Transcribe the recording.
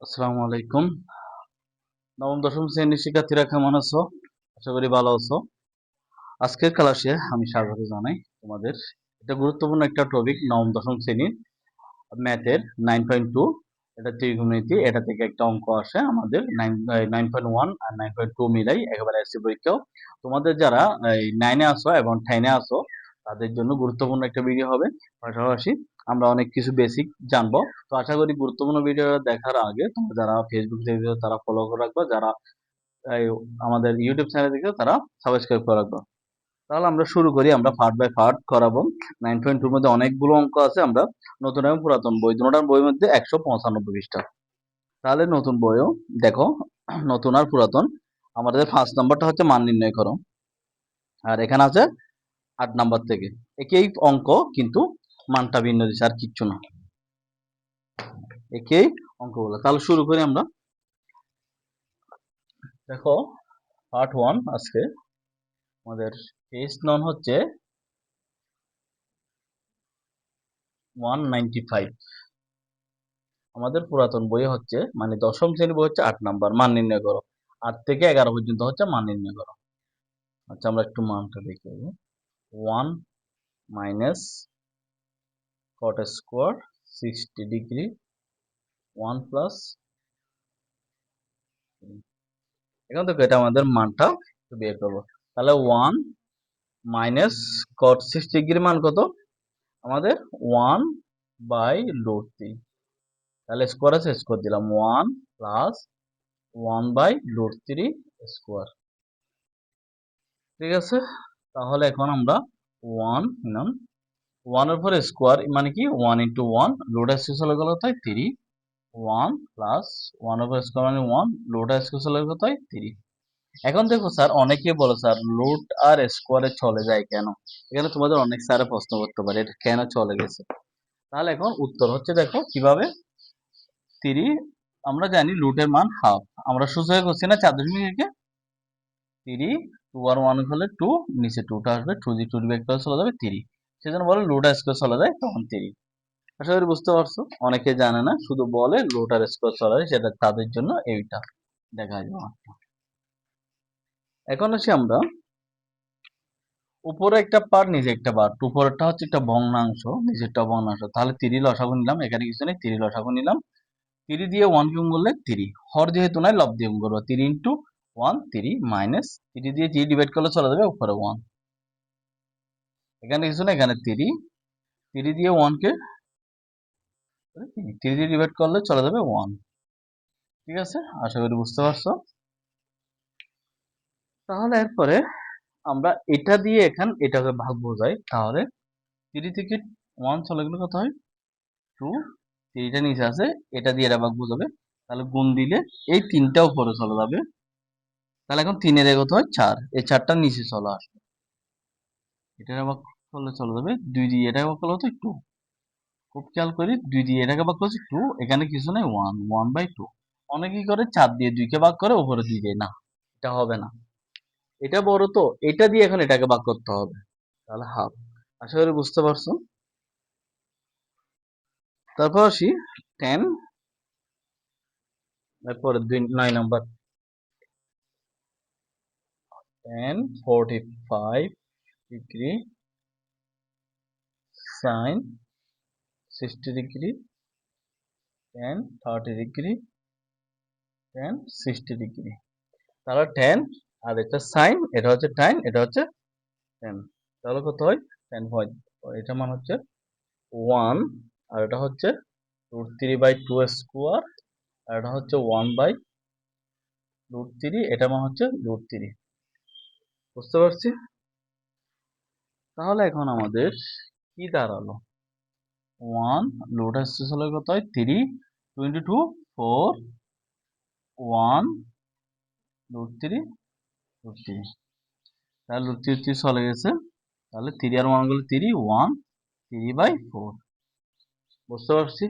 আসসালামু আলাইকুম। নবম দশম শ্রেণীর শিক্ষার্থীরা কেমন আছো? আশা করি ভালো আছো। আজকের ক্লাসে আমি স্বাগত জানাই তোমাদের। এটা গুরুত্বপূর্ণ একটা টপিক, নবম দশম শ্রেণীর ম্যাথের 9.2। এটা ত্রিকোণমিতি। এটা থেকে একটা অঙ্ক আসে আমাদের 9.1 আর 9.2 মিলাই একেবারে এসে পরীক্ষাও। তোমাদের যারা 9-এ আছো এবং 10-এ আছো তাদের জন্য গুরুত্বপূর্ণ একটা ভিডিও হবে। পাশাপাশি আমরা অনেক কিছু বেসিক জানবো। তো আশা করি গুরুত্বপূর্ণ ভিডিও দেখার আগে তোমরা যারা ফেসবুক দেখছো তারা ফলো করে রাখবে, যারা এই আমাদের ইউটিউব চ্যানেল দেখছো তারা সাবস্ক্রাইব করে রাখবে। তাহলে আমরা শুরু করি। আমরা পার্ট বাই পার্ট করাবো। 9.2 মধ্যে অনেকগুলো অঙ্ক আছে। আমরা নতুন এবং পুরাতন বই, দুটোটার বইয়ের মধ্যে 195 পৃষ্ঠা। তাহলে নতুন বইও দেখো, নতুন আর পুরাতন। আমাদের ফার্স্ট নাম্বারটা হচ্ছে মান নির্ণয় করো, আর এখানে আছে 8 নাম্বার থেকে একই অঙ্ক, কিন্তু মানটা ভিন্ন দিচ্ছে, আর কিচ্ছু না, একই অঙ্কগুলো। তাহলে শুরু করি আমরা। দেখো, পার্ট 1 আজকে আমাদের পেজ নং হচ্ছে 195। আমাদের পুরাতন বই হচ্ছে, মানে দশম শ্রেণী বই হচ্ছে 8 নাম্বার, মান নির্ণয় করো। 8 থেকে 11 পর্যন্ত হচ্ছে মান নির্ণয় করো। আচ্ছা, আমরা একটু মানটা দেখে নেব। 1 minus cot square 60 degree, 1 plus. এখন দেখো, এটা আমাদের মানটা একটু বের করবো। তাহলে 1 মাইনাস কট 60 ডিগ্রি মান কত আমাদের? 1 বাই রুট 3। তাহলে স্কোয়ার আছে, স্কোয়ার দিলাম। 1 প্লাস 1 বাই রুট 3 স্কোয়ার। ঠিক আছে, তাহলে এখন আমরা 1 নিলাম। 1 এর পরে স্কোয়ার মানে কি? 1 ইন্টু 1, রুট স্কোয়ার চলে গেল, তাই 3। 1 প্লাস 1 এর পরে স্কোয়ার মানে 1, রুট স্কোয়ার চলে গেল, তাই 3। এখন দেখো স্যার, অনেকে বলো স্যার রুট আর স্কোয়ারে চলে যায় কেন? এখানে তোমাদের অনেক স্যারে প্রশ্ন করতে পারে এটা কেন চলে গেছে। তাহলে এখন উত্তর হচ্ছে, দেখো কিভাবে। 3, আমরা জানি রুটের মান হাফ। আমরা সূচকে করছি না 4.1। 3, 2 আর 1 হলে 2, নিচে 2টা আসবে, 2 দিয়ে 2 বিয়োগ করে চলে যাবে 3। সেজন্য বলে রুট স্কোয়ার চলে যায়, তখন 3। আশা করি বুঝতে পারছো। অনেকে জানে না, শুধু বলে রুট আর স্কোয়ার চলে যায়, সেটা তাদের জন্য এইটা দেখা যাবে। এখন আসি আমরা উপরে একটা পার্ট, নিচে একটা পার্ট। উপরেরটা হচ্ছে একটা ভগ্নাংশ, নিচেরটা ভগ্নাংশ। তাহলে 3 লসাগু নিলাম, এখানে কিছু নেই, 3 লসাগু নিলাম। 3 দিয়ে 1 কে গুণ করলে 3, হর যেহেতু নাই লব দিয়ে গুণ করবো। 3 ইন্টু 1 3, মাইনাস 3 দিয়ে 3 ডিভাইড করলে চলে যাবে উপরে 1। এখানে কিছু না, এখানে 3। 3 দিয়ে 1 কে 3 দিয়ে ডিভাইড করলে চলে যাবে 1। ঠিক আছে, আশা করি বুঝতে পারছো। তাহলে এরপরে আমরা এটা দিয়ে এটাকে ভাগ বোঝাই। তাহলে 3 থেকে 1 চলে গেলে কত হয়? 2। 3টা নিচে আছে, এটা দিয়ে এটা ভাগ বোঝাবে। তাহলে গুণ দিলে এই 3টা উপরে চলে যাবে। তাহলে এখন 3 এর কত হয়? 4। এই 4টা নিচে চলে আসবে। এটা ভাগ করলে চলে যাবে 2 দিয়ে এটা ভাগ করলে হতো 2। খুব খেয়াল করি, 2 দিয়ে এটাকে ভাগ করছি 2, এখানে কিছু নেই, 1 1/2। অনেকেই করে 4 দিয়ে 2 কে ভাগ করে, উপরে 2 দিয়ে। না, এটা হবে না, এটা বড় তো। এটা দিয়ে এখন এটাকে ভাগ করতে হবে, তাহলে হাফ। আশা করি বুঝতে পারছো। তারপর আসি 10, তারপরে 9 number. 10 45 degree sin 60 degree, 10 30 degree, 10 60 degree. তাহলে 10 আর এটা সাইন, এটা হচ্ছে টাইন, এটা হচ্ছে 10। তাহলে কত হয়? 10 পয়েন্ট। এটা মান হচ্ছে 1, আর এটা হচ্ছে √3/2 স্কোয়ার, আর এটা হচ্ছে 1/√3। এটা মান হচ্ছে √3। বুঝতে পারছি। তাহলে এখন আমাদের কি দাঁড়ালো? 1 লোড আসছে হলো কত হয়? 3, 22 4, 1 √3 √3। তাহলে √3 চলে গেছে। তাহলে 3 আর 1 গুলো 3, 1 3/4। বুঝতে পারছি।